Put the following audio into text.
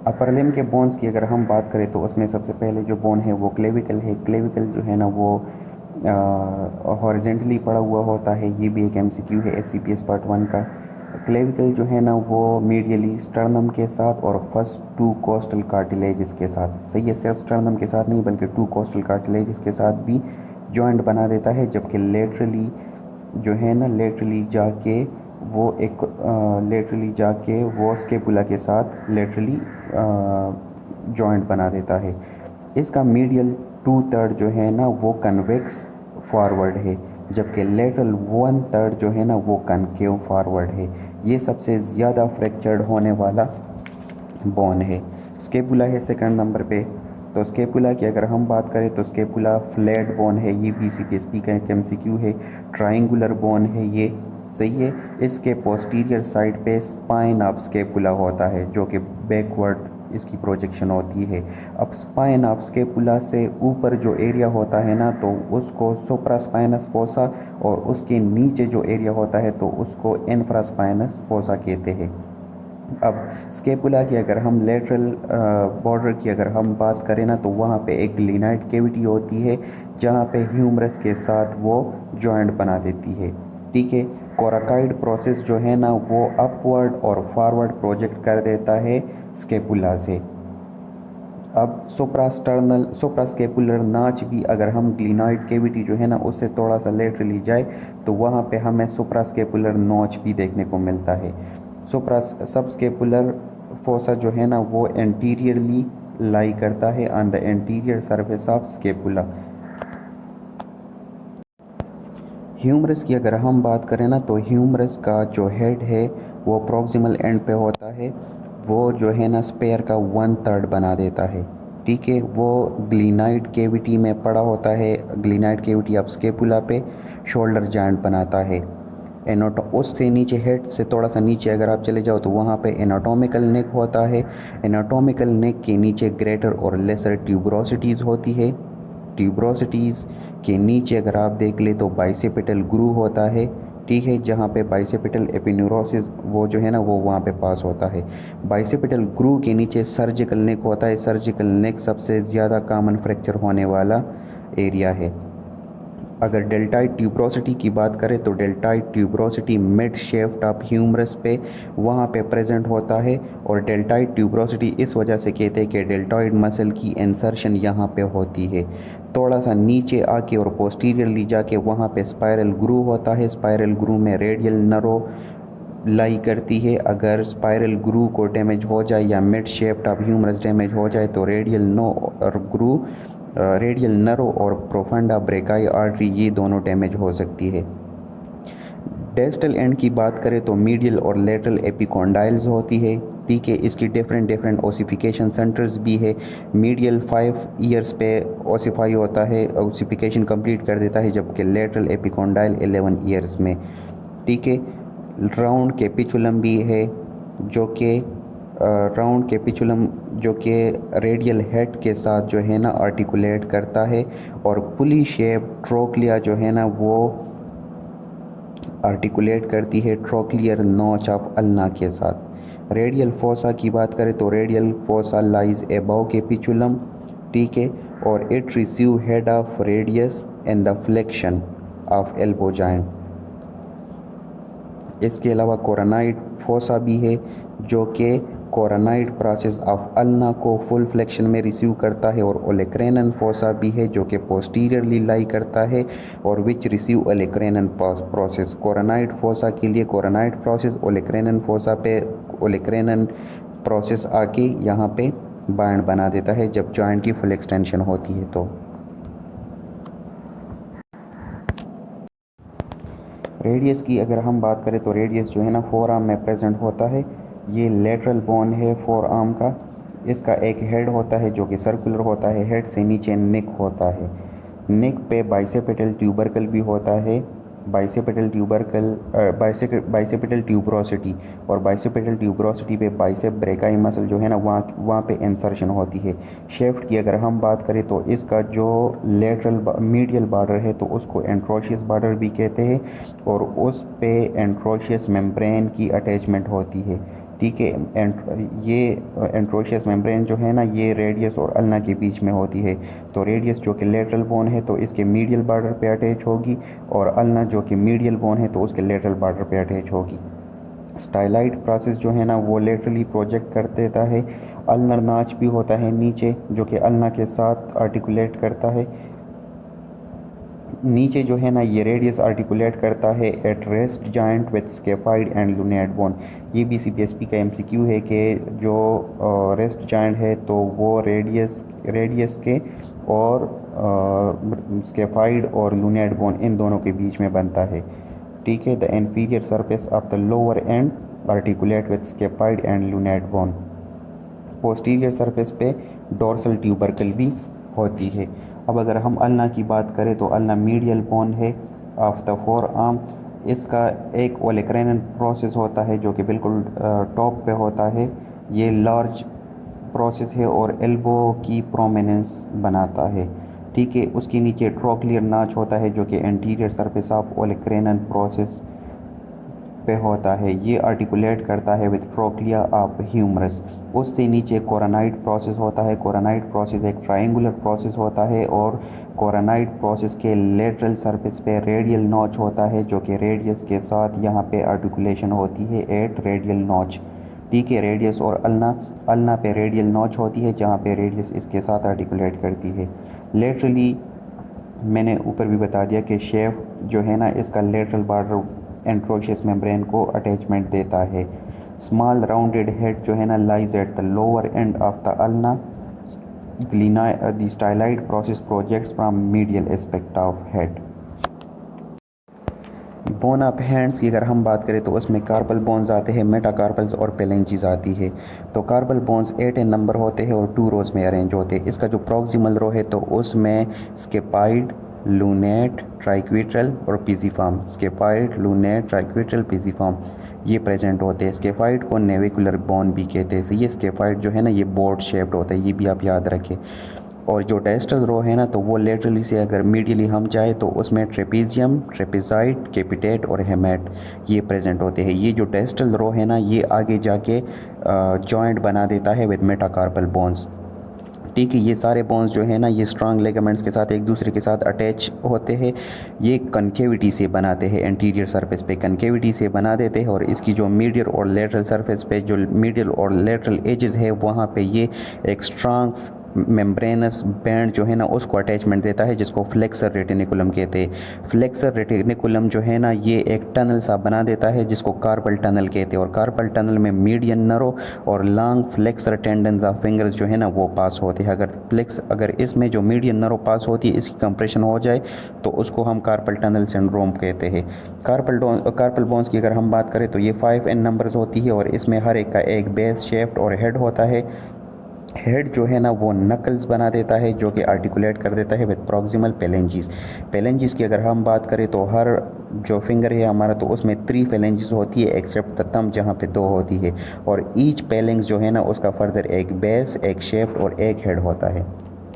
Upper limb के bones की अगर हम बात करें तो उसमें सबसे पहले जो बोन है वो क्लेविकल है। क्लेविकल जो है ना वो हॉरिजेंटली पड़ा हुआ होता है। ये भी एक एमसीक्यू है एफसीपीएस पार्ट 1 का। क्लेविकल जो है ना वो मीडियली स्टर्नम के साथ और फर्स्ट टू कोस्टल कार्टिलेजेस के साथ, सही है, सिर्फ स्टर्नम के साथ नहीं बल्कि टू कोस्टल कार्टिलेजेस के साथ भी जॉइंट बना देता है। जबकि लेटरली जो है ना, लेटरली जाके वो स्केपुला के साथ लेटरली जॉइंट बना देता है। इसका मीडियल टू थर्ड जो है ना वो कन्वेक्स फॉरवर्ड है, जबकि लेटरल वन थर्ड जो है ना वो कनकेव फॉरवर्ड है। ये सबसे ज़्यादा फ्रैक्चर्ड होने वाला बोन है। स्केपुला है सेकंड नंबर पे। तो स्केपुला की अगर हम बात करें तो स्केपुला फ्लैट बोन है। ये भी सीपीएसपी का एक एमसीक्यू है। ट्रायंगुलर बोन है ये, सही है। इसके पोस्टीरियर साइड पे स्पाइन ऑफ स्केपुला होता है जो कि बैकवर्ड इसकी प्रोजेक्शन होती है। अब स्पाइन ऑफ स्केपुला से ऊपर जो एरिया होता है ना तो उसको सुप्रास्पाइनस फोसा, और उसके नीचे जो एरिया होता है तो उसको इन्फ्रास्पाइनस फोसा कहते हैं। अब स्केपुला की अगर हम लेटरल बॉर्डर की अगर हम बात करें ना तो वहाँ पे एक ग्लिनाइड कैविटी होती है जहाँ पे ह्यूमरस के साथ वो जॉइंट बना देती है, ठीक है। कोराकाइड प्रोसेस जो है ना वो अपवर्ड और फॉरवर्ड प्रोजेक्ट कर देता है स्केपुला से। अब सुप्रास्केपुलर नाच भी अगर हम ग्लिनॉइड कैविटी जो है ना उससे थोड़ा सा लेटरली जाए तो वहाँ पे हमें सुप्रास्केपुलर नॉच भी देखने को मिलता है। सबस्केपुलर फोसा जो है ना वो एंटीरियरली लाई करता है on the anterior surface of scapula. Humerus की अगर हम बात करें ना तो ह्यूमरस का जो हेड है वो प्रॉक्सिमल एंड पे होता है। वो जो है ना स्पेयर का वन थर्ड बना देता है, ठीक है। वो ग्लिनाइड केविटी में पड़ा होता है। ग्लिनाइड केविटी अब स्केपुला पे शोल्डर जॉइंट बनाता है। एनाटो उससे नीचे, हेड से थोड़ा सा नीचे अगर आप चले जाओ तो वहाँ पे एनाटॉमिकल नेक होता है। एनाटॉमिकल नेक के नीचे ग्रेटर और लेसर ट्यूबरोसिटीज़ होती है। ट्यूबरोसिटीज़ के नीचे अगर आप देख ले तो बाइसेपिटल ग्रू होता है, ठीक है, जहाँ पे बाइसेपिटल एपिन्यूरोसिस वो जो है ना वो वहाँ पे पास होता है। बाइसेपिटल ग्रू के नीचे सर्जिकल नेक होता है। सर्जिकल नेक सबसे ज़्यादा कॉमन फ्रैक्चर होने वाला एरिया है। अगर डेल्टाइड ट्यूब्रोसिटी की बात करें तो deltoid tuberosity mid shaft of humerus पे वहाँ पे प्रेजेंट होता है। और डेल्टाइड ट्यूब्रोसिटी इस वजह से कहते हैं कि डेल्टॉइड मसल की इंसर्शन यहाँ पे होती है। थोड़ा सा नीचे आके और पोस्टीरियरली जाके वहाँ पे स्पाइरल ग्रू होता है। स्पाइरल ग्रू में रेडियल नरो लाई करती है। अगर स्पाइरल ग्रू को डैमेज हो जाए या mid shaft of humerus damage हो जाए तो रेडियल नर्व और प्रोफंडा ब्रेकाई आर्टरी ये दोनों डैमेज हो सकती है। डिस्टल एंड की बात करें तो मीडियल और लेटरल एपिकोंडाइल्स होती है, ठीक है। इसकी डिफरेंट डिफरेंट ओसिफिकेशन सेंटर्स भी है। मीडियल 5 ईयर्स पे ओसिफाई होता है, ओसिफिकेशन कंप्लीट कर देता है, जबकि लेटरल एपिकोंडाइल 11 ईयर्स में, ठीक है। राउंड कैपिचुलम भी है जो कि राउंड कैपिचुलम जो कि रेडियल हेड के साथ जो है ना आर्टिकुलेट करता है। और पुली शेप ट्रोक्लिया जो है ना वो आर्टिकुलेट करती है ट्रोक्लियर नॉच ऑफ अल्ना के साथ। रेडियल फोसा की बात करें तो radial fossa lies above capitulum, ठीक है। और it receive head of radius and the flexion of elbow joint. इसके अलावा कोरोनाइड फोसा भी है जो कि कोरोनाइड प्रोसेस ऑफ अल्ना को फुल फ्लेक्शन में रिसीव करता है। और ओलेक्रेनन फोसा भी है जो कि पोस्टीरियरली लाई करता है और which receive ओलेक्रेनन process. Coronoid fossa के लिए कोरोनाइड प्रोसेस, ओलेक्रेनन फोसा पे ओलेक्रेनन प्रोसेस आके यहाँ पे बाइंड बना देता है जब जॉइंट की फुल एक्सटेंशन होती है। तो रेडियस की अगर हम बात करें तो रेडियस जो है ना फोर आर्म में प्रेजेंट होता है। ये लेटरल बोन है फोर आर्म का। इसका एक हेड होता है जो कि सर्कुलर होता है। हेड से नीचे नेक होता है। नेक पे बाइसेपिटल ट्यूबरकल भी होता है। बाइसेपिटल ट्यूबरोसिटी, और बाइसेपिटल ट्यूबरोसिटी पे बाइसेप ब्रेकाई मसल जो है ना वहाँ वहाँ पे इंसर्शन होती है। शेफ्ट की अगर हम बात करें तो इसका जो लेटरल मीडियल बॉर्डर है तो उसको एंट्रोशियस बॉर्डर भी कहते हैं। और उस पे एंट्रोशियस मेम्ब्रेन की अटैचमेंट होती है, ठीक है। ये एंट्रोशियस मेम्ब्रेन जो है ना ये रेडियस और अल्ना के बीच में होती है। तो रेडियस जो कि लेटरल बोन है तो इसके मीडियल बॉर्डर पे अटैच होगी, और अल्ना जो कि मीडियल बोन है तो उसके लेटरल बॉर्डर पे अटैच होगी। स्टाइलाइट प्रोसेस जो है ना वो लेटरली प्रोजेक्ट कर देता है। अल्नर नाच भी होता है नीचे जो कि अल्ना के साथ आर्टिकुलेट करता है। नीचे जो है ना ये रेडियस आर्टिकुलेट करता है at rest joint with scaphoid and lunate bone. ये भी सीपीएसपी का एमसीक्यू है कि जो रेस्ट जॉइंट है तो वो रेडियस के और स्केफाइड और लूनेट बोन इन दोनों के बीच में बनता है। ठीक है। The inferior surface of the lower end articulate with scaphoid and lunate bone। Posterior surface पे डोर्सल ट्यूबरकल भी होती है। अब अगर हम अल्ना की बात करें तो अल्ना मीडियल बोन है ऑफ द फोर आर्म। इसका एक ओलेक्रेनल प्रोसेस होता है जो कि बिल्कुल टॉप पे होता है। ये लार्ज प्रोसेस है और एल्बो की प्रोमिनेंस बनाता है। ठीक है। उसके नीचे ट्रोक्लियर नाच होता है जो कि एंटीरियर सरफेस ऑफ ओलेक्रेनल प्रोसेस पे होता है। ये आर्टिकुलेट करता है विद ट्रोक्लिया ऑफ ह्यूमरस। उससे नीचे कोरोनाइड प्रोसेस होता है। कोरोनाइड प्रोसेस एक ट्रायंगुलर प्रोसेस होता है और कोरोनाइड प्रोसेस के लेटरल सरफेस पे रेडियल नॉच होता है जो कि रेडियस के साथ यहाँ पे आर्टिकुलेशन होती है एट रेडियल नॉच। ठीक है। रेडियस और अल्ना पे रेडियल नॉच होती है जहाँ पे रेडियस इसके साथ आर्टिकुलेट करती है। लेटरली मैंने ऊपर भी बता दिया कि शेफ जो है ना इसका लेटरल बॉर्डर एंट्रोशियस मेम्ब्रेन को अटैचमेंट देता है। स्मॉल राउंडेड हेड जो है ना lies at the lower end of the ulna the styloid process projects from medial aspect of head. Bone of hands की अगर हम बात करें तो उसमें कार्पल बोन्स आते हैं, मेटाकार्पल्स और पेलेंजीज आती है। तो कार्पल बोन्स 8 इन नंबर होते हैं और 2 रोज़ में अरेंज होते हैं। इसका जो प्रॉक्सिमल रो है तो उसमें स्केपाइड, लूनेट, ट्राइक्विट्रल और पिजीफॉर्म, स्केपाइड, लूनेट, ट्राइक्विट्रल, पिजीफॉर्म ये प्रेजेंट होते हैं। स्केफाइड को नेविकुलर बोन भी कहते हैं। ये स्केफाइड जो है ना ये बोर्ड शेप्ड होता है, ये भी आप याद रखें। और जो टेस्टल रो है ना तो वो लेटरली से अगर मीडियली हम जाए तो उसमें ट्रेपीजियम, ट्रेपेजाइड, कैपिटेट और हेमेट ये प्रेजेंट होते हैं। ये जो टेस्टल रो है ना ये आगे जाके जॉइंट बना देता है विद मेटाकार्पल बोन्स। ठीक है। ये सारे बोन्स जो है ना ये स्ट्रांग लिगामेंट्स के साथ एक दूसरे के साथ अटैच होते हैं। ये कनकेविटी से बनाते हैं, एंटीरियर सरफेस पे कनकेविटी से बना देते हैं। और इसकी जो मीडियल और लेटरल सरफेस पे जो मीडियल और लेटरल एजेस है वहाँ पे ये एक स्ट्रांग मेम्ब्रेनस बैंड जो है ना उसको अटैचमेंट देता है जिसको फ्लेक्सर रेटिनिकुलम कहते हैं। फ्लेक्सर रेटिनिकुलम जो है ना ये एक टनल सा बना देता है जिसको कार्पल टनल कहते हैं। और कार्पल टनल में मीडियन नरो और long flexor tendons of fingers जो है ना वो पास होते हैं। अगर इसमें जो मीडियन नरो पास होती है इसकी कंप्रेशन हो जाए तो उसको हम कार्पल टनल सिंड्रोम कहते हैं। कार्पल बोन्स की अगर हम बात करें तो ये 5 इन नंबर्स होती है और इसमें हर एक का एक बेस शेफ्ट और हेड होता है। हेड जो है ना वो नकल्स बना देता है जो कि आर्टिकुलेट कर देता है विद प्रॉक्सिमल पेलेंजीज। पेलेंजीज की अगर हम बात करें तो हर जो फिंगर है हमारा तो उसमें 3 पेलेंजीज होती है एक्सेप्ट द थंब जहाँ पे 2 होती है। और ईच पेलेंग्स जो है ना उसका फर्दर एक बेस, एक शेफ्ट और एक हेड होता है।